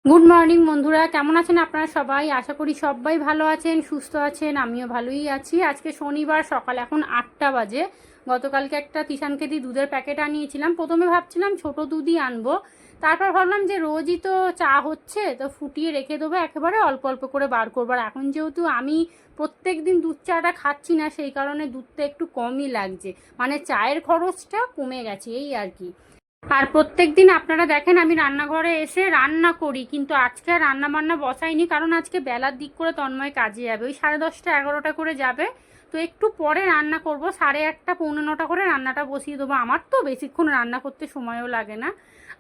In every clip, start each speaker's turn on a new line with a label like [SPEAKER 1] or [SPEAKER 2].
[SPEAKER 1] Good morning বন্ধুরা, কেমন আছেন আপনারা সবাই? আশা করি সবাই ভালো আছেন, সুস্থ আছেন। আমিও ভালোই আছি। আজকে শনিবার, সকাল এখন 8টা বাজে। গতকালকে একটা কিষান খেতি দুধের প্যাকেট আনিয়েছিলাম। প্রথমে ভাবছিলাম ছোট দুধই আনবো, তারপর ভাবলাম যে রোজই তো চা হচ্ছে, তো ফুটিয়ে রেখে দেবো, একেবারে অল্প অল্প করে বার করবো। আর এখন যেহেতু আমি প্রত্যেক দিন দুধ চাটা খাচ্ছি না, সেই কারণে দুধটা একটু কমই লাগছে, মানে চায়ের খরচটা কমে গেছে এই আর কি। আর প্রত্যেক দিন আপনারা দেখেন আমি রান্নাঘরে এসে রান্না করি, কিন্তু আজকে আর রান্না বান্না বসাইনি, কারণ আজকে বেলার দিক করে তন্ময় কাজে যাবে, ওই 10:30 11টা করে যাবে। তো একটু পরে রান্না করব, 8:30 9:45 করে রান্নাটা বসিয়ে দেবো। আমার তো বেশিক্ষণ রান্না করতে সময়ও লাগে না।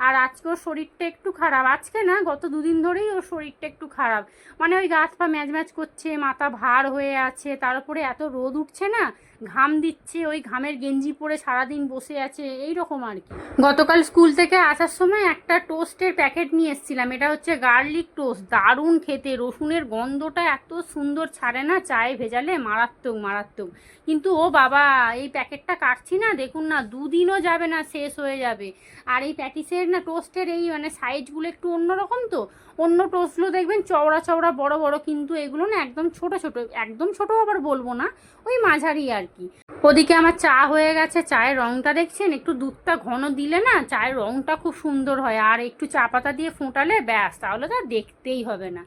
[SPEAKER 1] আর আজকে ওর শরীরটা একটু খারাপ, আজকে না গত দুদিন ধরেই ওর শরীরটা একটু খারাপ, মানে ওই গাছ পা ম্যাজ ম্যাজ করছে, মাথা ভার হয়ে আছে, তার উপরে এত রোদ উঠছে না, ঘাম দিচ্ছে, ওই ঘামের গেঞ্জি পরে সারাদিন বসে আছে, এই রকম আর কি। গতকাল স্কুল থেকে আসার সময় একটা টোস্টের প্যাকেট নিয়ে এসেছিলাম, এটা হচ্ছে গার্লিক টোস্ট, দারুণ খেতে, রসুনের গন্ধটা এত সুন্দর ছাড়ে না চায়ে ভেজালে, মারাত্মক মারাত্মক। কিন্তু ও বাবা, এই প্যাকেটটা কাটছি না, দেখুন না, দুদিনও যাবে না, শেষ হয়ে যাবে। আর এই প্যাটিসের না, টোস্টের এই মানে সাইজগুলো একটু অন্যরকম, তো অন্য টোস্টগুলো দেখবেন চওড়া চওড়া বড় বড়, কিন্তু এগুলো না একদম ছোট ছোট, একদম ছোট আবার বলবো না, ওই মাঝারি আর কি। ওদিকে আমার চা হয়ে গেছে, চায়ের রঙটা দেখছেন, একটু দুধটা ঘন দিলে না চায়ের রঙটা খুব সুন্দর হয়, আর একটু চা পাতা দিয়ে ফোটালে ব্যাস, তাহলে তো আর দেখতেই হবে না।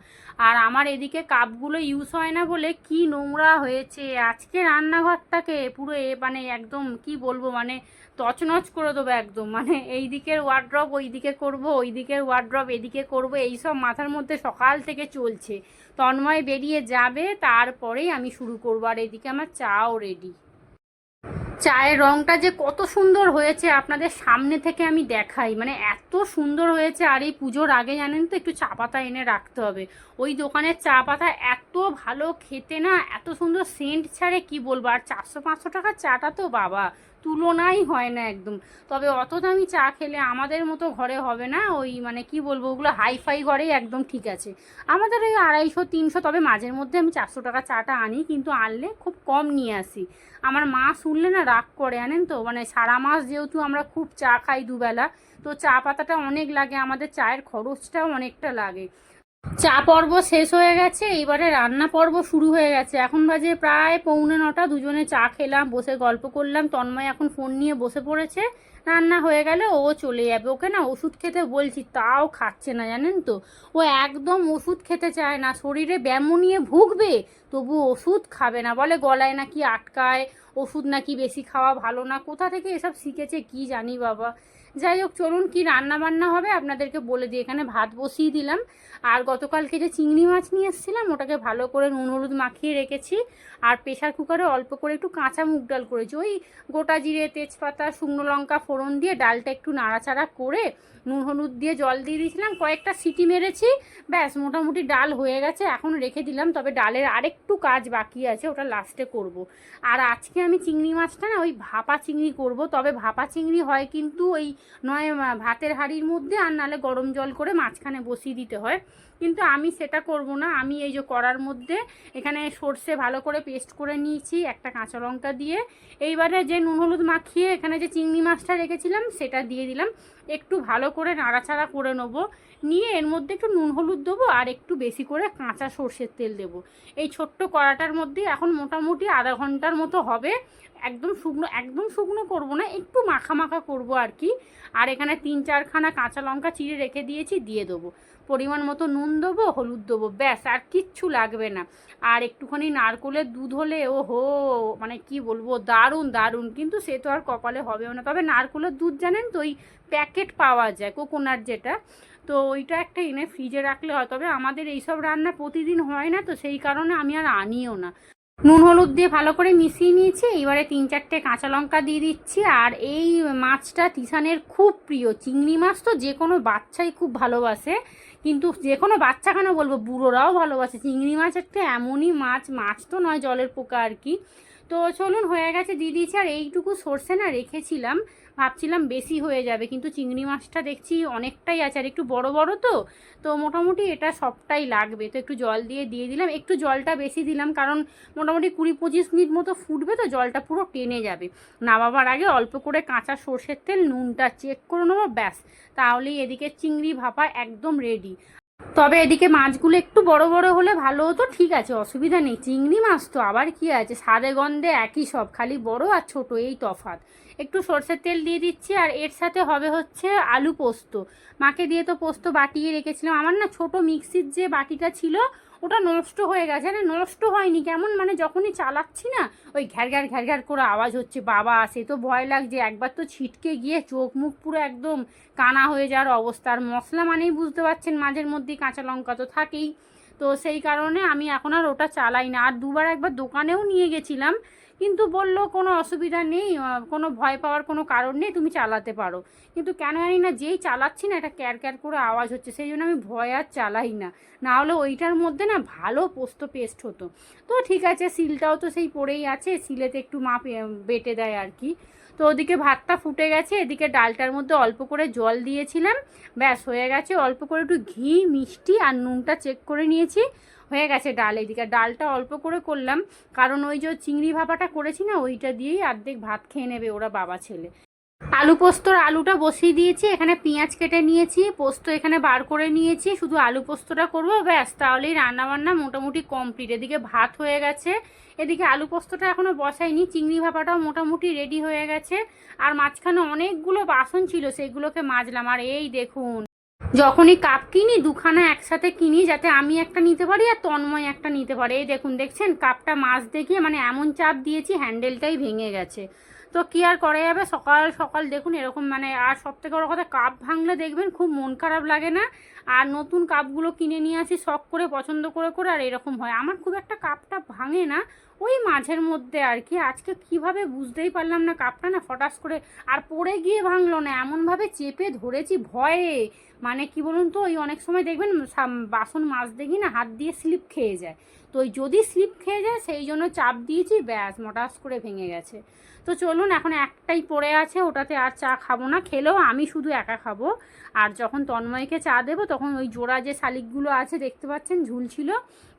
[SPEAKER 1] আর আমার এদিকে কাপগুলো ইউজ হয় না বলে কি নোংরা হয়েছে আজকে, রান্নাঘরটাকে পুরো মানে একদম কি বলবো, মানে তছনছ করে দেবো একদম, মানে এই দিকের ওয়ার্ড্রপ ওই দিকে করবো, ওই দিকের ওয়ার্ড্রপ এদিকে করবো, এইসব মাথার মধ্যে সকাল থেকে চলছে। তন্ময় বেরিয়ে যাবে, তারপরেই আমি শুরু করবো। আর এদিকে আমার চাও রেডি। চায়ের রংটা যে কত সুন্দর হয়েছে আপনাদের সামনে থেকে আমি দেখাই, মানে এত সুন্দর হয়েছে। আর এই পুজোর আগে জানেন তো একটু চা পাতা এনে রাখতে হবে, ওই দোকানের চা পাতা এত ভালো খেতে না, এত সুন্দর সেন্ট ছাড়ে কি বলবো। আর 400 500 টাকার চাটা তো বাবা তুলনাই হয় না একদম। তবে অত দামি চা খেলে আমাদের মতো ঘরে হবে না, ওই মানে কি বলবো, ওগুলো হাইফাই ঘরেই একদম ঠিক আছে। আমাদের ওই 250 300, তবে মাঝের মধ্যে আমি 400 টাকা চাটা আনি, কিন্তু আনলে খুব কম নিয়ে আসি। আমার মা শুনলে না রাগ করে, জানেন তো, মানে সারা মাস যেহেতু আমরা খুব চা খাই দুবেলা, তো চা পাতাটা অনেক লাগে, আমাদের চায়ের খরচটাও অনেকটা লাগে। চা পর্ব শেষ হয়ে গেছে, এবারে রান্না পর্ব শুরু হয়ে গেছে। এখন বাজে প্রায় 8:45, দুজনে চা খেলাম, বসে গল্প করলাম, তন্ময় এখন ফোন নিয়ে বসে পড়েছে। রান্না হয়ে গেলে ও চলে যাবে, ওকে না ওষুধ খেতে বলছি, তাও খাচ্ছে না জানেন তো, ও একদম ওষুধ খেতে চায় না, শরীরে ব্যামো নিয়ে ভুগবে তবু ওষুধ খাবে না, বলে গলায় নাকি আটকায়, ওষুধ নাকি বেশি খাওয়া ভালো না, কোথা থেকে এসব শিখেছে কি জানি বাবা। যাই হোক, চলুন কি রান্না বান্না হবে আপনাদেরকে বলে দিই। এখানে ভাত বসিয়ে দিলাম, আর গতকালকে যে চিংড়ি মাছ নিয়ে এসেছিলাম ওটাকে ভালো করে নুন হলুদ মাখিয়ে রেখেছি। আর প্রেশার কুকারে অল্প করে একটু কাঁচা মুগ ডাল করেছি, ওই গোটা জিরে তেজপাতা শুকনো লঙ্কা ফোড়ন দিয়ে ডালটা একটু নাড়াচাড়া করে নুন হলুদ দিয়ে জল দিয়ে দিয়েছিলাম, কয়েকটা সিটি মেরেছি, ব্যাস মোটামুটি ডাল হয়ে গেছে, এখন রেখে দিলাম। তবে ডালের আরেকটু কাজ বাকি আছে, ওটা লাস্টে করব। আর আজকে আমি চিংড়ি মাছটা না ওই ভাপা চিংড়ি করব, তবে ভাপা চিংড়ি হয় কিন্তু ওই নয় ভাতের হাঁড়ির মধ্যে, আর নালে গরম জল করে মাঝখানে বসিয়ে দিতে হয়, কিন্তু আমি সেটা করব না। আমি এই যে কড়ার মধ্যে এখানে সর্ষে ভালো করে পেস্ট করে নিয়েছি একটা কাঁচা লঙ্কা দিয়ে, এইবারে যে নুন হলুদ মাখিয়ে এখানে যে চিংড়ি মাছটা রেখেছিলাম সেটা দিয়ে দিলাম, একটু ভালো করে নাড়াচাড়া করে নেবো, নিয়ে এর মধ্যে একটু নুন হলুদ দেবো আর একটু বেশি করে কাঁচা সর্ষের তেল দেবো। এই ছোট্ট কড়াটার মধ্যে এখন মোটামুটি আধা ঘন্টার মতো হবে। একদম শুকনো, একদম শুকনো করবো না, একটু মাখা মাখা করবো আর কি। আর এখানে 3-4খানা কাঁচা লঙ্কা চিড়ে রেখে দিয়েছি, দিয়ে দেবো, পরিমাণ মতো নুন দেবো, হলুদ দেবো, ব্যাস আর কিচ্ছু লাগবে না। আর একটুখানি নারকোলের দুধ হলে ও হো, মানে কি বলবো, দারুণ দারুণ। কিন্তু সে তো আর কপালে হবেও না, তবে নারকোলের দুধ জানেন তো ওই প্যাকেট পাওয়া যায় কোকোনাট যেটা, তো ওইটা একটা এনে ফ্রিজে রাখলে হয়। তবে আমাদের এইসব রান্না প্রতিদিন হয় না, তো সেই কারণে আমি আর আনিও না। নুন হলুদ দিয়ে ভালো করে মিশিয়ে নিয়েছি, এবারে 3-4টে কাঁচা লঙ্কা দিয়ে দিচ্ছি। আর এই মাছটা তিশানের খুব প্রিয়, চিংড়ি মাছ তো যে কোনো বাচ্চাই খুব ভালোবাসে, কিন্তু যে কোনো বাচ্চা কেন বলবো, বুড়োরাও ভালোবাসে। চিংড়ি মাছ একটা এমনই মাছ, মাছ তো নয় জলের পোকা আর কি। তো চলুন, হয়ে গেছে, দিয়ে দিয়েছি। আর এইটুকু সর্ষে না রেখেছিলাম, ভাবছিলাম বেশি হয়ে যাবে, কিন্তু চিংড়ি মাছটা দেখছি অনেকটাই আছে, আর একটু বড় বড় তো, তো মোটামুটি এটা সবটাই লাগবে। তো একটু জল দিয়ে দিলাম, একটু জলটা বেশি দিলাম, কারণ মোটামুটি 20-25 মিনিট মতো ফুটবে, তো জলটা পুরো টেনে যাবে। নামাবার আগে অল্প করে কাঁচা সর্ষের তেল নুনটা চেক করে নেবো, ব্যাস, তাহলেই এদিকে চিংড়ি ভাপা একদম রেডি। তবে এদিকে মাছগুলো একটু বড় বড় হলে ভালো হতো, ঠিক আছে অসুবিধা নেই, চিংড়ি মাছ তো আবার কি আছে, স্বাদে গন্ধে একই সব, খালি বড় আর ছোট এই তফাৎ। একটু সর্ষের তেল দিয়ে দিচ্ছি, আর এর সাথে হবে হচ্ছে আলু পোস্ত। মাকে দিয়ে তো পোস্ত বাটিয়ে রেখেছিলাম, আমার না ছোট মিক্সির যে বাটিটা ছিল ওটা নষ্ট হয়ে গেছে। আরে নষ্ট হয়নি, কেমন মানে যখনই চালাচ্ছি না ওই ঘ্যার ঘ্যার করে আওয়াজ হচ্ছে, বাবা সে তো ভয় লাগছে, একবার তো ছিটকে গিয়ে চোখ মুখ পুরো একদম কানা হয়ে যাওয়ার অবস্থা। আর মশলা মানেই বুঝতে পারছেন মাঝের মধ্যেই কাঁচা লঙ্কা তো থাকেই, তো সেই কারণে আমি এখন আর ওটা চালাই না। আর দুবার একবার দোকানেও নিয়ে গেছিলাম, কিন্তু বললো কোনো অসুবিধা নেই, কোনো ভয় পাওয়ার কোনো কারণ নেই, তুমি চালাতে পারো। কিন্তু কেন জানি না যেই চালাচ্ছি না এটা ক্যার ক্যার করে আওয়াজ হচ্ছে, সেই জন্য আমি ভয় আর চালাই না। না হলে ওইটার মধ্যে না ভালো পোস্ত পেস্ট হতো। তো ঠিক আছে, সিলটাও তো সেই পড়েই আছে, সিলেতে একটু মা বেটে দেয় আর কি। তো ওদিকে ভাতটা ফুটে গেছে, এদিকে ডালটার মধ্যে অল্প করে জল দিয়েছিলাম, ব্যাস হয়ে গেছে। অল্প করে একটু ঘি মিষ্টি আর নুনটা চেক করে নিয়েছি, হয়ে গেছে ডাল। এদিকে ডালটা অল্প করে করলাম, কারণ ওই যে চিংড়ি ভাপাটা করেছি না ওইটা দিয়েই অর্ধেক ভাত খেয়ে নেবে ওরা বাবা ছেলে। আলু পোস্তর আলুটা বসিয়ে দিয়েছি, এখানে পেঁয়াজ কেটে নিয়েছি, পোস্ত এখানে বার করে নিয়েছি, শুধু আলু পোস্তটা করবো ব্যাস, তাহলেই রান্নাবান্না মোটামুটি কমপ্লিট। এদিকে ভাত হয়ে গেছে, এদিকে আলু পোস্তটা এখনও বসাইনি, চিংড়ি ভাপাটাও মোটামুটি রেডি হয়ে গেছে। আর মাঝখানে অনেকগুলো বাসন ছিল সেগুলোকে মাজলাম। আর এই দেখুন, যখনই কাপ কিনি দুখানা একসাথে কিনি, যাতে আমি একটা নিতে পারি আর তন্ময় একটা নিতে পারে। এই দেখুন, দেখছেন কাপটা মাছ দেখিয়ে মানে এমন চাপ দিয়েছি হ্যান্ডেলটাই ভেঙে গেছে। তো কি আর করা যাবে, সকাল সকাল দেখুন এরকম মানে। আর সব থেকে বড় কথা, কাপ ভাঙলে দেখবেন খুব মন খারাপ লাগে না? আর নতুন কাপগুলো কিনে নিয়ে আসি শখ করে পছন্দ করে করে, আর এরকম হয়। আমার খুব একটা কাপটা ভাঙে না, ওই মাঝের মধ্যে আর কি। আজকে কিভাবে বুঝতেই পারলাম না, কাপটা না ফটাস করে আর পড়ে গিয়ে ভাঙলো না, এমনভাবে চেপে ধরেছি ভয়ে। মানে কি বলুন তো, ওই অনেক সময় দেখবেন বাসন মাছ দেখি না হাত দিয়ে স্লিপ খেয়ে যায়, তো ওই যদি স্লিপ খেয়ে যায় সেই জন্য চাপ দিয়েছি, ব্যাস মটাস করে ভেঙে গেছে। তো চলুন, এখন একটাই পড়ে আছে, ওটাতে আর চা খাবো না, খেলেও আমি শুধু একা খাবো। আর যখন তন্ময়কে চা দেবো তখন ওই জোড়া যে শালিকগুলো আছে দেখতে পাচ্ছেন ঝুলছিল,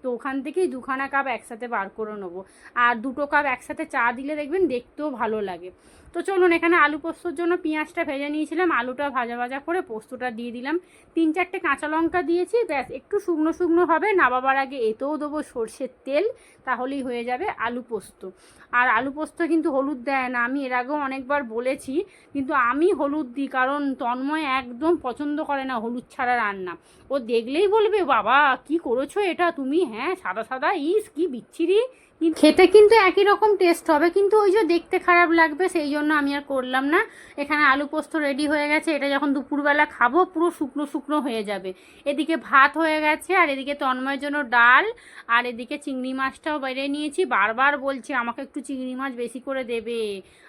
[SPEAKER 1] তো ওখান থেকেই দুখানা কাপ একসাথে বার করে নেবো। আর দুটো কাপ একসাথে চা দিলে দেখবেন দেখতেও ভালো লাগে। তো চলুন, এখানে আলু পোস্তর জন্য পেঁয়াজটা ভেজে নিয়েছিলাম, আলুটা ভাজা ভাজা করে পোস্তটা দিয়ে দিলাম, 3-4টে কাঁচা লঙ্কা দিয়েছি, ব্যাস একটু শুকনো শুকনো হবে, নামাবার আগে এতেও দেবো সর্ষের তেল, তাহলেই হয়ে যাবে আলু পোস্ত। আর আলু পোস্ত কিন্তু হলুদ দেয় না, আমি এর আগেও অনেকবার বলেছি, কিন্তু আমি হলুদ দিই, কারণ তন্ময় একদম পছন্দ করে না হলুদ ছাড়া রান্না। ও দেখলেই বলবে, বাবা কি করেছো এটা তুমি, হ্যাঁ সাদা সাদা, ইস কি বিচ্ছিরি। খেতে কিন্তু একই রকম টেস্ট হবে, কিন্তু ওই যে দেখতে খারাপ লাগবে, সেই জন্য আমি আর করলাম না। এখানে আলু পোস্ত রেডি হয়ে গেছে, এটা যখন দুপুরবেলা খাবো পুরো শুকনো শুকনো হয়ে যাবে। এদিকে ভাত হয়ে গেছে, আর এদিকে তন্ময়ের জন্য ডাল, আর এদিকে চিংড়ি মাছটাও বাইরে নিয়েছি। বারবার বলছে আমাকে একটু চিংড়ি মাছ বেশি করে দেবে,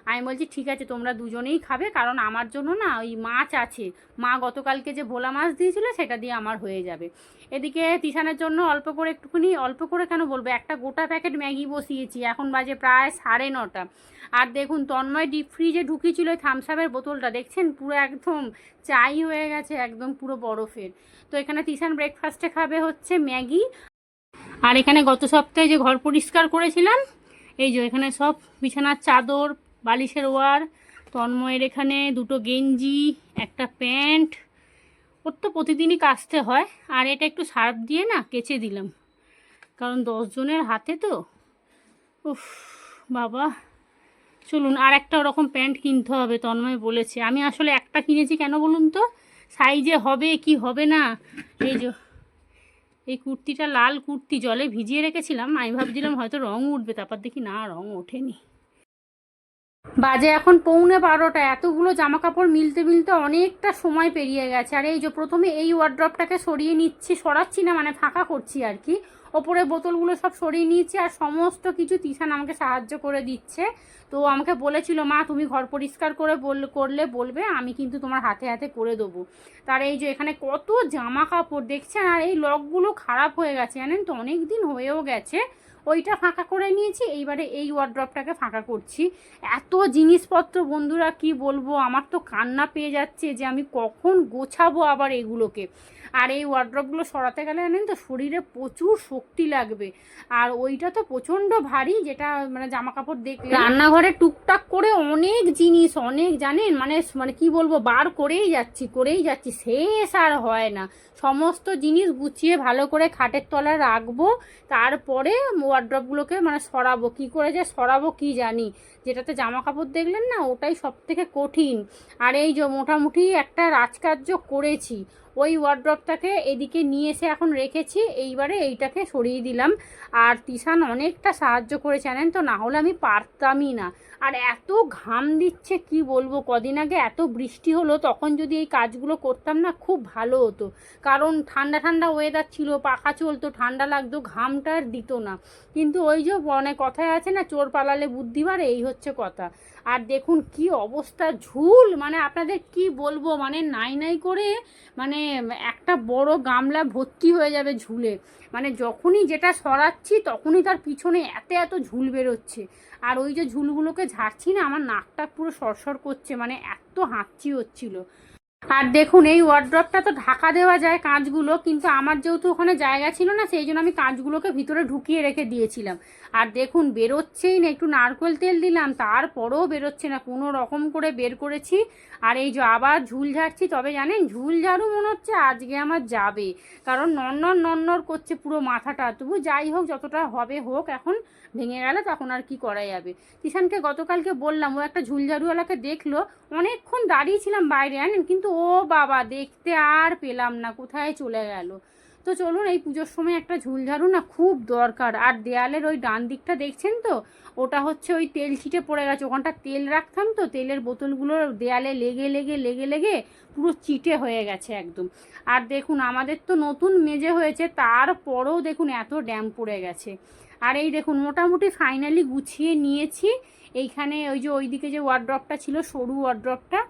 [SPEAKER 1] আমি বলছি ঠিক আছে তোমরা দুজনেই খাবে, কারণ আমার জন্য না ওই মাছ আছে, মা গতকালকে যে ভোলা মাছ দিয়েছিল সেটা দিয়ে আমার হয়ে যাবে। এদিকে তিশানের জন্য অল্প করে একটুখানি, অল্প করে কেন বলবো, একটা গোটা প্যাকেট ম্যাগি বসিয়েছি, এখন বাজে প্রায় 9:30। আর দেখুন তন্ময় ডিপ ফ্রিজে ঢুকিয়েছিল ওই থামসাপের বোতলটা, দেখছেন পুরো একদম চাই হয়ে গেছে, একদম পুরো বরফের। তো এখানে তিশান ব্রেকফাস্টে খাবে হচ্ছে ম্যাগি। আর এখানে গত সপ্তাহে যে ঘর পরিষ্কার করেছিলাম, এই যে এখানে সব বিছানার চাদর, বালিশের ওয়ার, তন্ময়ের এখানে দুটো গেঞ্জি, একটা প্যান্ট, ওর তো প্রতিদিনই কাচতে হয়। আর এটা একটু সার্ফ দিয়ে না কেচে দিলাম, কারণ 10 জনের হাতে তো, উফ বাবা। চলুন, আর একটা ওরকম প্যান্ট কিনতে হবে, তন্ময় বলেছে। আমি আসলে একটা কিনেছি, কেন বলুন তো, সাইজে হবে কি হবে না। এই যে এই কুর্তিটা লাল কুর্তি, জলে ভিজিয়ে রেখেছিলাম, আমি ভাবছিলাম হয়তো রং উঠবে, তারপর দেখি না রং ওঠেনি। বাজে এখন 11:45, এতগুলো জামা কাপড় মিলতে মিলতে অনেকটা সময় পেরিয়ে গেছে। আর এই যে প্রথমে এই ওয়ার্ড্রপটাকে সরিয়ে নিচ্ছি, সরাচ্ছি না মানে ফাঁকা করছি আর কি, ওপরে বোতলগুলো সব সরিয়ে নিয়েছি, আর সমস্ত কিছু তিশান আমাকে সাহায্য করে দিচ্ছে। তো আমাকে বলেছিল মা তুমি ঘর পরিষ্কার করে করলে বলবে, আমি কিন্তু তোমার হাতে হাতে করে দেবো। তার এই যে এখানে কত জামা কাপড় দেখছেন, আর এই লকগুলো খারাপ হয়ে গেছে জানেন তো, অনেক দিন হয়েও গেছে, ওইটা ফাঁকা করে নিয়েছি, এইবারে এই ওয়ার্ড্রপটাকে ফাঁকা করছি। এত জিনিসপত্র বন্ধুরা কি বলবো, আমার তো কান্না পেয়ে যাচ্ছে যে আমি কখন গোছাবো আবার এগুলোকে। আর এই ওয়ার্ড্রপগুলো সরাতে গেলে জানেন তো শরীরে প্রচুর শক্তি লাগবে, আর ওইটা তো প্রচণ্ড ভারী, যেটা মানে জামা কাপড় দেখলে রান্নাঘরে টুকটাক করে অনেক জিনিস, অনেক জানেন মানে মানে কি বলবো, বার করেই যাচ্ছি, শেষ আর হয় না। সমস্ত জিনিস গুছিয়ে ভালো করে খাটের তলায় রাখবো, তারপরে ওয়ার্ড্রপগুলোকে মানে সরাবো। কি করে যে সরাবো কি জানি, যেটাতে জামা কাপড় দেখলেন না ওটাই সব থেকে কঠিন। আর এই যে মোটামুটি একটা রাজকার্য করেছি, ওই ওয়ার্ড্রপটাকে এদিকে নিয়ে এসে এখন রেখেছি, এইবারে এইটাকে সরিয়ে দিলাম। আর তিশান অনেকটা সাহায্য করেছে জানেন তো, না হলে আমি পারতামই না। আর এত ঘাম দিচ্ছে কি বলবো, কদিন আগে এত বৃষ্টি হলো, তখন যদি এই কাজগুলো করতাম না খুব ভালো হতো, কারণ ঠান্ডা ঠান্ডা ওয়েদার ছিল, পাখা চলতো, ঠান্ডা লাগতো, ঘামটা আর দিত না। কিন্তু ওই যে অনেক কথায় আছে না, চোর পালালে বুদ্ধি বাড়ে, এই হচ্ছে কথা। আর দেখুন কি অবস্থা, ঝুল মানে আপনাদের কি বলবো, মানে নাই নাই করে মানে একটা বড় গামলা ভর্তি হয়ে যাবে ঝুলে। মানে যখনই যেটা সরাচ্ছি তখনই তার পিছনে এত এত ঝুল বেরোচ্ছে। আর ওই যে ঝুলগুলোকে ঝাড়ছি না, আমার নাকটা পুরো সরসর করছে, মানে এত হাঁচি হচ্ছিল। আর দেখুন এই ওয়ার্ড্রপটা তো ঢাকা দেওয়া যায় কাঁচগুলো, কিন্তু আমার যেহেতু ওখানে জায়গা ছিল না, সেই জন্য আমি কাঁচগুলোকে ভিতরে ঢুকিয়ে রেখে দিয়েছিলাম। আর দেখুন বেরোচ্ছেই না, একটু নারকেল তেল দিলাম তারপরেও বেরোচ্ছে না, কোনো রকম করে বের করেছি। আর এই যে আবার ঝুল ঝাড়ছি, তবে জানেন ঝুল ঝাড়ু মনে হচ্ছে আজকে আমার যাবে, কারণ নন্নর করছে পুরো মাথাটা। তবু যাই হোক, যতটা হবে হোক, এখন ভেঙে গেলে তখন আর কি করা যাবে। কিষানকে গতকালকে বললাম, ও একটা ঝুল ঝাড়ুওয়ালাকে দেখলো, অনেকক্ষণ দাঁড়িয়েছিলাম বাইরে জানেন, কিন্তু ও বাবা দেখতে আর পেলাম না, কোথায় চলে গেল। তো চলুন, এই পুজোর সময় একটা ঝুল ঝাড়ু না খুব দরকার। আর দেয়ালের ওই ডান দিকটা দেখছেন তো, ওটা হচ্ছে ওই তেল ছিটে পড়ে গেছে, ওখানটা তেল রাখতাম তো, তেলের বোতলগুলো দেয়ালে লেগে লেগে লেগে লেগে পুরো চিটে হয়ে গেছে একদম। আর দেখুন আমাদের তো নতুন মেজে হয়েছে, তারপরেও দেখুন এত ড্যাম পড়ে গেছে। আর এই দেখুন মোটামুটি ফাইনালি গুছিয়ে নিয়েছি। এইখানে ওই যে ওইদিকে যে ওয়ার্ড্রপটা ছিল, সরু ওয়ার্ড্রপটা,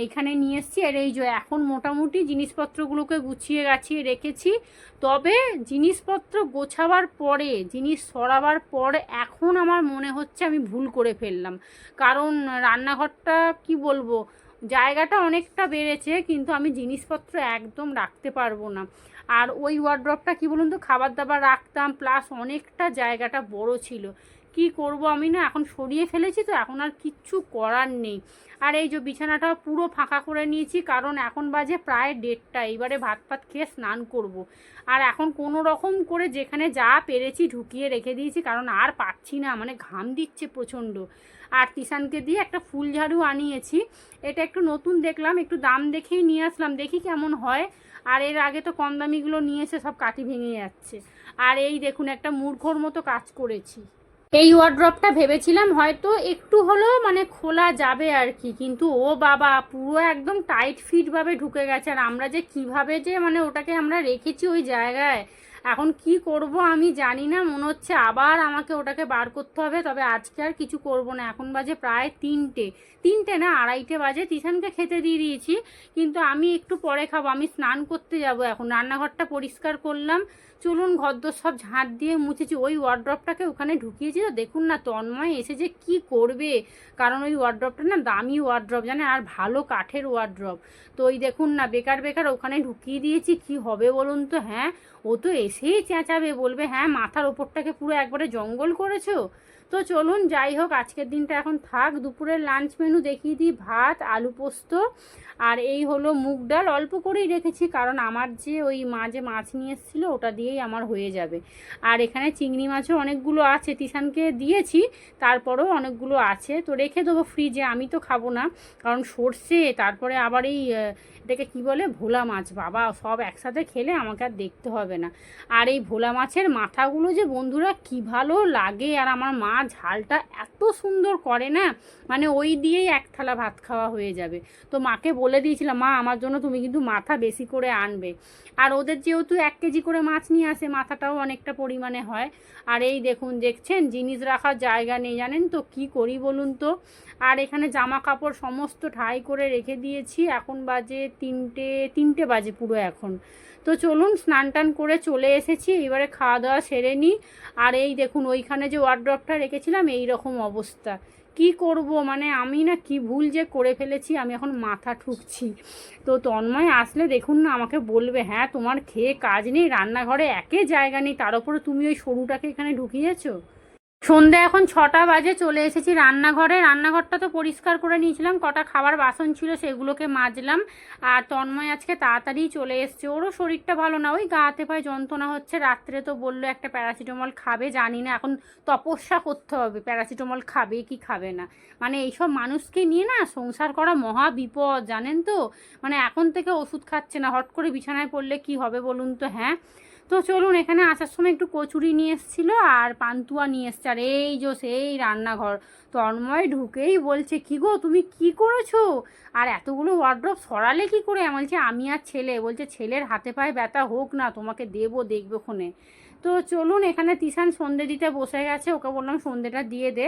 [SPEAKER 1] এইখানে নিয়ে এসেছি। আর এই যে এখন মোটামুটি জিনিসপত্রগুলোকে গুছিয়ে গাছিয়ে রেখেছি। তবে জিনিসপত্র গোছাবার পরে, জিনিস সরাবার পরে এখন আমার মনে হচ্ছে আমি ভুল করে ফেললাম, কারণ রান্নাঘরটা কি বলবো, জায়গাটা অনেকটা বেড়েছে, কিন্তু আমি জিনিসপত্র একদম রাখতে পারবো না। আর ওই ওয়ার্ড্রপটা কি বলুন তো, খাবার দাবার রাখতাম, প্লাস অনেকটা জায়গাটা বড় ছিল। কি করব আমি না, এখন সরিয়ে ফেলেছি তো, এখন আর কিচ্ছু করার নেই। আর এই যে বিছানাটা পুরো ফাঁকা করে নিয়েছি, কারণ এখন বাজে প্রায় 1:30, এবারে ভাত খেয়ে স্নান করব। আর এখন কোনো রকম করে যেখানে যা পেরেছি ঢুকিয়ে রেখে দিয়েছি, কারণ আর পাচ্ছি না, মানে ঘাম দিচ্ছে প্রচণ্ড। আর তিশানকে দিয়ে একটা ফুল ঝাড়ু আনিয়েছি, এটা একটু নতুন দেখলাম, একটু দাম দেখেই নিয়ে আসলাম, দেখি কেমন হয়। আর এর আগে তো কম দামিগুলো নিয়ে এসে সব কাঠি ভেঙে যাচ্ছে। আর এই দেখুন একটা মূর্খর মতো কাজ করেছি। এই ওয়ার্ড্রপটা ভেবেছিলাম হয়তো একটু হলেও মানে খোলা যাবে আর কি, কিন্তু ও বাবা পুরো একদম টাইট ফিটভাবে ঢুকে গেছে। আর আমরা যে কিভাবে যে মানে ওটাকে আমরা রেখেছি ওই জায়গায়, এখন কি করব আমি জানি না, মনে হচ্ছে আবার আমাকে ওটাকে বার করতে হবে। তবে আজকে আর কিছু করব না, এখন বাজে প্রায় 3টে না 2:30 বাজে। তিশানকে খেতে দিয়ে দিয়েছি, কিন্তু আমি একটু পরে খাবো, আমি স্নান করতে যাব এখন। রান্নাঘরটা পরিষ্কার করলাম, চলুন ঘরদোর সব ঝাঁট দিয়ে মুছেছি। ওই ওয়ার্ড্রপটাকে ওখানে ঢুকিয়েছি তো, দেখুন না তন্ময় এসে যে কী করবে, কারণ ওই ওয়ার্ড্রপটা না দামি ওয়ার্ড্রপ জানে, আর ভালো কাঠের ওয়ার্ড্রপ। তো ওই দেখুন না বেকার বেকার ওখানে ঢুকিয়ে দিয়েছি, কি হবে বলুন তো। হ্যাঁ, ও তো এসেই চেঁচাবে, বলবে হ্যাঁ মাথার ওপরটাকে পুরো একবারে জঙ্গল করেছো। তো চলুন যাই হোক, আজকের দিনটা এখন থাক। দুপুরের লাঞ্চ মেনু দেখিয়ে দিই, ভাত, আলু পোস্ত, আর এই হলো মুগ ডাল। অল্প করেই রেখেছি, কারণ আমার যে ওই মা যে মাছ নিয়ে এসেছিলো ওটা দিয়েই আমার হয়ে যাবে। আর এখানে চিংড়ি মাছও অনেকগুলো আছে, তিশানকে দিয়েছি, তারপরেও অনেকগুলো আছে, তো রেখে দেবো ফ্রিজে। আমি তো খাবো না, কারণ সর্ষে, তারপরে আবার এই এটাকে কি বলে, ভোলা মাছ, বাবা সব একসাথে খেলে আমাকে আর দেখতে হবে না। আর এই ভোলা মাছের মাথাগুলো যে বন্ধুরা কি ভালো লাগে, আর আমার মা ঝালটা এত সুন্দর করে না, মানে ওই দিয়েই এক থালা ভাত খাওয়া হয়ে যাবে। তো মাকে বলে দিয়েছিলাম, মা আমার জন্য তুমি কিন্তু মাথা বেশি করে আনবে। আর ওদের যেহেতু 1 কেজি করে মাছ নিয়ে আসে, মাথাটাও অনেকটা পরিমাণে হয়। আর এই দেখুন, দেখছেন জিনিস রাখার জায়গা নেই, জানেন তো কি করি বলুন তো। আর এখানে জামা কাপড় সমস্ত ঠাই করে রেখে দিয়েছি। এখন বাজে 3টে বাজে পুরো এখন। তো চলুন, স্নান টান করে চলে এসেছি, এবারে খাওয়া দাওয়া সেরে নিই। আর এই দেখুন, ওইখানে যে ওয়ার্ড্রপটা রেখেছিলাম এই রকম অবস্থা। কি করব, মানে আমি না কি ভুল যে করে ফেলেছি, আমি এখন মাথা ঠুকছি। তো তন্ময় আসলে দেখুন না, আমাকে বলবে, হ্যাঁ তোমার খেয়ে কাজ নেই, রান্নাঘরে একে জায়গা নেই, তার উপরে তুমি ওই সরুটাকে এখানে ঢুকিয়েছো। সন্ধে এখন 6টা বাজে, চলে এসেছি রান্নাঘরে। রান্নাঘরটা তো পরিষ্কার করে নিয়েছিলাম, কটা খাবার বাসন ছিল সেগুলোকে মাজলাম। আর তন্ময় আজকে তাড়াতাড়ি চলে এসছে, ওরও শরীরটা ভালো না, ওই গা হাতে পায়ে যন্ত্রণা হচ্ছে। রাত্রে তো বললো একটা প্যারাসিটামল খাবে, জানি না এখন তপস্যা করতে হবে প্যারাসিটামল খাবে কি খাবে না। মানে এইসব মানুষকে নিয়ে না সংসার করা মহা বিপদ, জানেন তো। মানে এখন থেকে ওষুধ খাচ্ছে না, হট করে বিছানায় পড়লে কি হবে বলুন তো। হ্যাঁ, তো চলুন, এখানে আসার সময় একটু কচুরি নিয়ে এসেছিলো আর পান্তুয়া নিয়ে এসছে। আর এই যে সেই রান্নাঘর, তন্ময় ঢুকেই বলছে, কি গো তুমি কি করেছো, আর এতগুলো ওয়ার্ড্রপ সরালে কি করে। আমি বলছি আমি আর ছেলে, বলছে ছেলের হাতে পায়ে ব্যথা হোক না, তোমাকে দেবো, দেখবে ক্ষণে। তো চলুন, এখানে তিশান সন্ধে দিতে বসে গেছে, ওকে বললাম সন্ধেটা দিয়ে দে।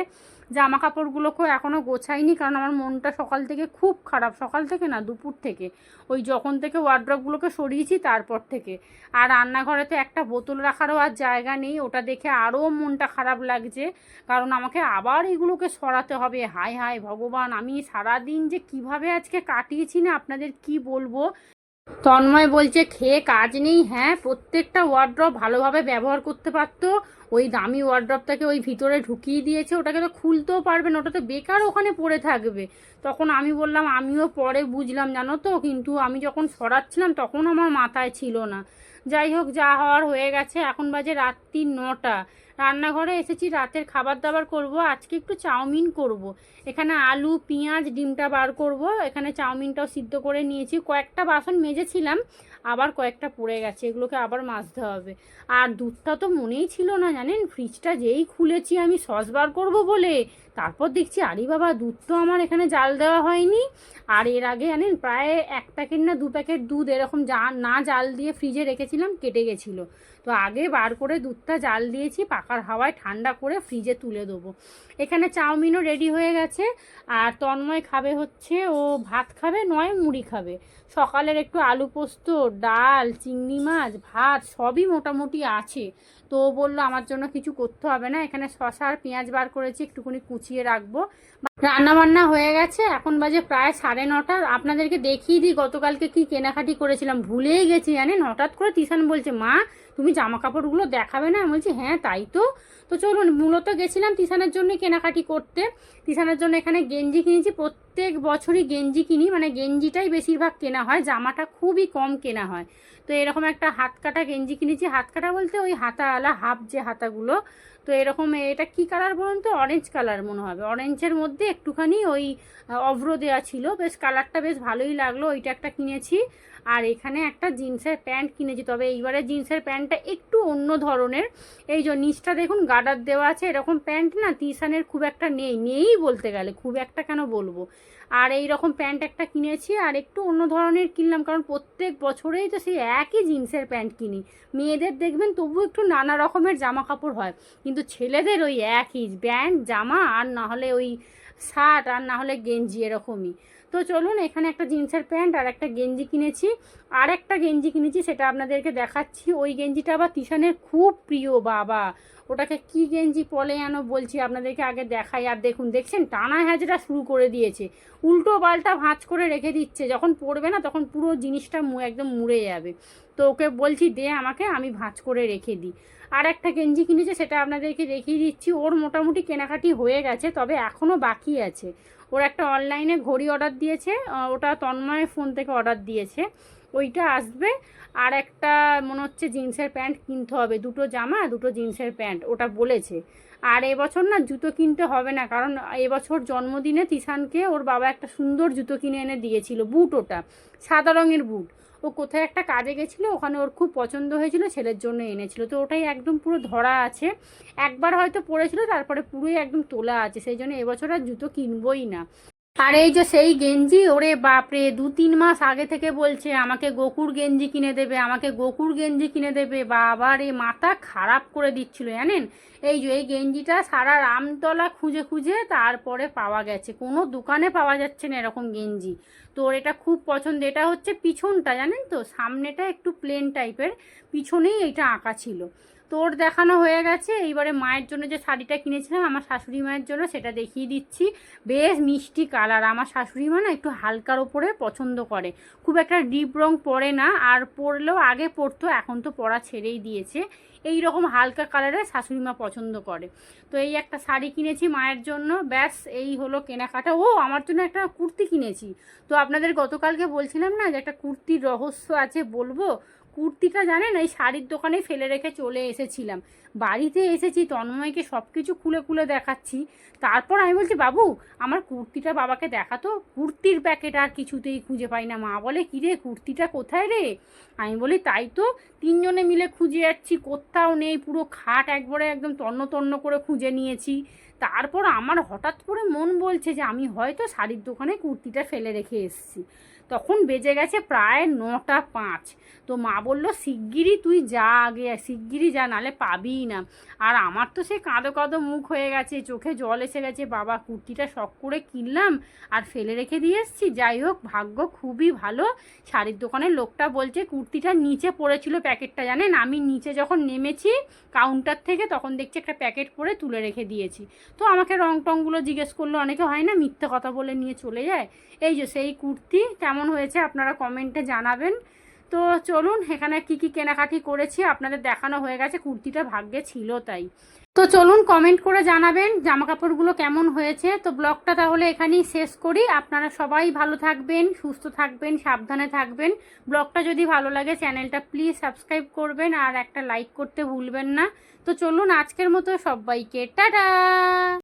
[SPEAKER 1] জামা কাপড়গুলোকেও এখনও গোছাইনি, কারণ আমার মনটা সকাল থেকে খুব খারাপ, সকাল থেকে না দুপুর থেকে, ওই যখন থেকে ওয়ার্ড্রপগুলোকে সরিয়েছি তারপর থেকে। আর রান্নাঘরে তো একটা বোতল রাখারও আর জায়গা নেই, ওটা দেখে আরও মনটা খারাপ লাগছে, কারণ আমাকে আবার এগুলোকে সরাতে হবে। হায় হায় ভগবান, আমি সারাদিন যে কিভাবে আজকে কাটিয়েছি না, আপনাদের কি বলবো। তন্ময় বলছে খেয়ে কাজ নেই। হ্যাঁ, প্রত্যেকটা ওয়ার্ড্রপ ভালোভাবে ব্যবহার করতে পারতো, ওই দামি ওয়ার্ড্রপটাকে ওই ভিতরে ঢুকিয়ে দিয়েছে, ওটাকে তো খুলতেও পারবে না, ওটা তো বেকার ওখানে পড়ে থাকবে। তখন আমি বললাম, আমিও পরে বুঝলাম জানো তো, কিন্তু আমি যখন সরাচ্ছিলাম তখন আমার মাথায় ছিল না। যাই হোক, যা হওয়ার হয়ে গেছে। এখন বাজে রাত্রি 9টা, রান্নাঘরে এসেছি, রাতের খাবার দাবার করব। আজকে একটু চাউমিন করব। এখানে আলু পেঁয়াজ ডিমটা বার করব, এখানে চাউমিনটাও সিদ্ধ করে নিয়েছি। কয়েকটা বাসন মেজেছিলাম, আবার কয়েকটা পড়ে গেছে, এগুলোকে আবার মাজতে হবে। আর দুধটা তো মনেই ছিল না, জানেন, ফ্রিজটা যেই খুলেছি আমি সস বার করবো বলে, তারপর দেখছি আরে বাবা, দুধ তো আমার এখানে জাল দেওয়া হয়নি। আর এর আগে জানেন প্রায় 1 প্যাকেট না 2 প্যাকেট দুধ এরকম না জাল দিয়ে ফ্রিজে রেখেছিলাম, কেটে গেছিলো। তো আগে বার করে দুধটা জাল দিয়েছি, পাখার হাওয়ায় ঠান্ডা করে ফ্রিজে তুলে দেবো। এখানে চাউমিনও রেডি হয়ে গেছে। আর তন্ময় খাবে হচ্ছে, ও ভাত খাবে নয় মুড়ি খাবে। সকালের একটু আলু পোস্ত, ডাল, চিংড়ি মাছ, ভাত সবই মোটামুটি আছে। তো ও বললো আমার জন্য কিছু করতে হবে না। এখানে শসা আর পেঁয়াজ বার করেছি, একটুখানি কুচিয়ে রাখবো। রান্না বান্না হয়ে গেছে, এখন বাজে প্রায় 9:30। আপনাদেরকে দেখিয়ে দিই গতকালকে কি কেনাকাটি করেছিলাম, ভুলেই গেছি জানেন। হঠাৎ করে তিশান বলছে, মা তুমি জামা কাপড়গুলো দেখাবে না। আমি বলছি হ্যাঁ তাই তো। তো চলুন, মূলত গেছিলাম তিশানের জন্য কেনাকাটি করতে। তিশানের জন্য এখানে গেঞ্জি কিনেছি, প্রত্যেক বছরই গেঞ্জি কিনি, মানে গেঞ্জিটাই বেশিরভাগ কেনা হয়, জামাটা খুবই কম কেনা হয়। তো এরকম একটা হাত কাটা গেঞ্জি কিনেছি, হাত কাটা বলতে ওই হাতাওয়ালা হাফ যে হাতাগুলো। তো এরকম, এটা কি কালার বলুন তো, অরেঞ্জ কালার মনে হবে, অরেঞ্জের মধ্যে একটুখানি ওই অভ্র দেওয়া ছিল, বেশ কালারটা বেশ ভালোই লাগলো, ওইটা একটা কিনেছি। আর এখানে একটা জিন্সের প্যান্ট কিনেছি, তবে এইবারে জিন্সের প্যান্টটা একটু অন্য ধরনের। এই যে নিচটা দেখুন গার্ডার দেওয়া আছে, এরকম প্যান্ট না তিশানের খুব একটা নেই বলতে গেলে, খুব একটা কেন বলবো। আর এই রকম প্যান্ট একটা কিনেছি, আর একটু অন্য ধরনের কিনলাম, কারণ প্রত্যেক বছরেই তো সেই একই জিন্সের প্যান্ট কিনি। মেয়েদের দেখবেন তবু একটু নানা রকমের জামা কাপড় হয়, কিন্তু ছেলেদের ওই একই প্যান্ট জামা, আর না হলে ওই শার্ট, আর না হলে গেঞ্জি, এরকমই। তো চলুন, এখানে একটা জিন্সের প্যান্ট আর একটা গেঞ্জি কিনেছি। আর একটা গেঞ্জি কিনেছি, সেটা আপনাদেরকে দেখাচ্ছি। ওই গেঞ্জিটা আবার তিশানের খুব প্রিয়, বাবা ওটাকে কি গেঞ্জি বলে যেন, বলছি আপনাদেরকে আগে দেখাই। আর দেখুন, দেখছেন টানা হ্যাজরা শুরু করে দিয়েছে, উল্টো পাল্টা ভাঁজ করে রেখে দিচ্ছে, যখন পড়বে না তখন পুরো জিনিসটা একদম মুড়ে যাবে। তো ওকে বলছি দে আমাকে, আমি ভাঁজ করে রেখে দিই। আর একটা গেঞ্জি কিনেছে, সেটা আপনাদেরকে দেখিয়ে দিচ্ছি। ওর মোটামুটি কেনাকাটি হয়ে গেছে, তবে এখনও বাকি আছে। ওর একটা অনলাইনে ঘড়ি অর্ডার দিয়েছে, ওটা তন্ময়ের ফোন থেকে অর্ডার দিয়েছে, ওইটা আসবে। আর একটা মনে হচ্ছে জিন্সের প্যান্ট কিনতে হবে, 2টো জামা 2টো জিন্সের প্যান্ট, ওটা বলেছে। আর এবছর না জুতো কিনতে হবে না, কারণ এবছর জন্মদিনে তিশানকে ওর বাবা একটা সুন্দর জুতো কিনে এনে দিয়েছিল, বুট, ওটা সাদা রঙের বুট। ও কোথায় একটা কাজে গেছিলো, ওখানে ওর খুব পছন্দ হয়েছিল, ছেলের জন্য এনেছিল। তো ওটাই একদম পুরো ধরা আছে, একবার হয়তো পরেছিল, তারপরে পুরোই একদম তোলা আছে, সেই জন্য এবছর আর জুতো কিনবই না। আর এই যে সেই গেঞ্জি, ওরে বাপরে 2-3 মাস আগে থেকে বলছে আমাকে গোকুর গেঞ্জি কিনে দেবে, আমাকে গোকুর গেঞ্জি কিনে দেবে। বাবা রে, মাথা খারাপ করে দিচ্ছিল জানেন। এই যে এই গেঞ্জিটা সারা রামতলা খুঁজে খুঁজে তারপরে পাওয়া গেছে, কোনো দোকানে পাওয়া যাচ্ছে না এরকম গেঞ্জি। তো ওর এটা খুব পছন্দ। এটা হচ্ছে পিছনটা জানেন তো, সামনেটা একটু প্লেন টাইপের, পিছনেই এইটা আঁকা ছিল। তো ওর দেখানো হয়ে গেছে। এইবারে মায়ের জন্য যে শাড়িটা কিনেছিলাম আমার শাশুড়ি মায়ের জন্য, সেটা দেখিয়ে দিচ্ছি। বেশ মিষ্টি কালার, আমার শাশুড়ি মা না একটু হালকার ওপরে পছন্দ করে, খুব একটা ডিপ রং পরে না, আর পরলেও আগে পরতো, এখন তো পরা ছেড়েই দিয়েছে। এই রকম হালকা কালারের শাশুড়ি মা পছন্দ করে। তো এই একটা শাড়ি কিনেছি মায়ের জন্য, ব্যাস এই হলো কেনাকাটা। ও আমার জন্য একটা কুর্তি কিনেছি। তো আপনাদের গতকালকে বলছিলাম না যে একটা কুর্তির রহস্য আছে, বলবো। কুর্তিটা জানেন এই শাড়ির দোকানে ফেলে রেখে চলে এসেছিলাম, বাড়িতে এসেছি তন্ময়কে সব কিছু খুলে খুলে দেখাচ্ছি। তারপর আমি বলছি বাবু আমার কুর্তিটা বাবাকে দেখাতো, কুর্তির প্যাকেট আর কিছুতেই খুঁজে পাই না। মা বলে কী রে কুর্তিটা কোথায় রে? আমি বলি তাই তো, 3জনে মিলে খুঁজে যাচ্ছি, কোথাও নেই, পুরো খাট একবারে একদম তন্ন তন্ন করে খুঁজে নিয়েছি। তারপর আমার হঠাৎ করে মন বলছে যে আমি হয়তো শাড়ির দোকানে কুর্তিটা ফেলে রেখে এসেছি। তখন বেজে গেছে প্রায় 9টা 5। তো মা বললো শিগগিরই তুই যা, আগে শিগগিরই যা, নালে পাবিই না। আর আমার তো সে কাঁদো কাঁদো মুখ হয়ে গেছে, চোখে জল এসে গেছে, বাবা কুর্তিটা শখ করে কিনলাম আর ফেলে রেখে দিয়ে এসেছি। যাই হোক ভাগ্য খুবই ভালো, শাড়ির দোকানের লোকটা বলছে কুর্তিটা নিচে পড়েছিল প্যাকেটটা জানেন, আমি নিচে যখন নেমেছি কাউন্টার থেকে তখন দেখছি একটা প্যাকেট পরে তুলে রেখে দিয়েছি। তো আমাকে রং টংগুলো জিজ্ঞেস করলো, অনেকে হয় না মিথ্যে কথা বলে নিয়ে চলে যায়। এই যে সেই কুর্তি, কেমন হয়েছে আপনারা কমেন্টে জানাবেন। তো চলুন, এখানে কি কি কেনাকাটি করেছি আপনাদের দেখানো হয়ে গেছে, কুর্তিটা ভাগ্যে ছিল তাই। তো চলুন কমেন্ট করে জানাবেন জামা কাপড়গুলো কেমন হয়েছে। তো ব্লগটা তাহলে এখানেই শেষ করি। আপনারা সবাই ভালো থাকবেন, সুস্থ থাকবেন, সাবধানে থাকবেন। ব্লগটা যদি ভালো লাগে চ্যানেলটা প্লিজ সাবস্ক্রাইব করবেন আর একটা লাইক করতে ভুলবেন না। তো চলুন আজকের মতো সবাইকে টাটা।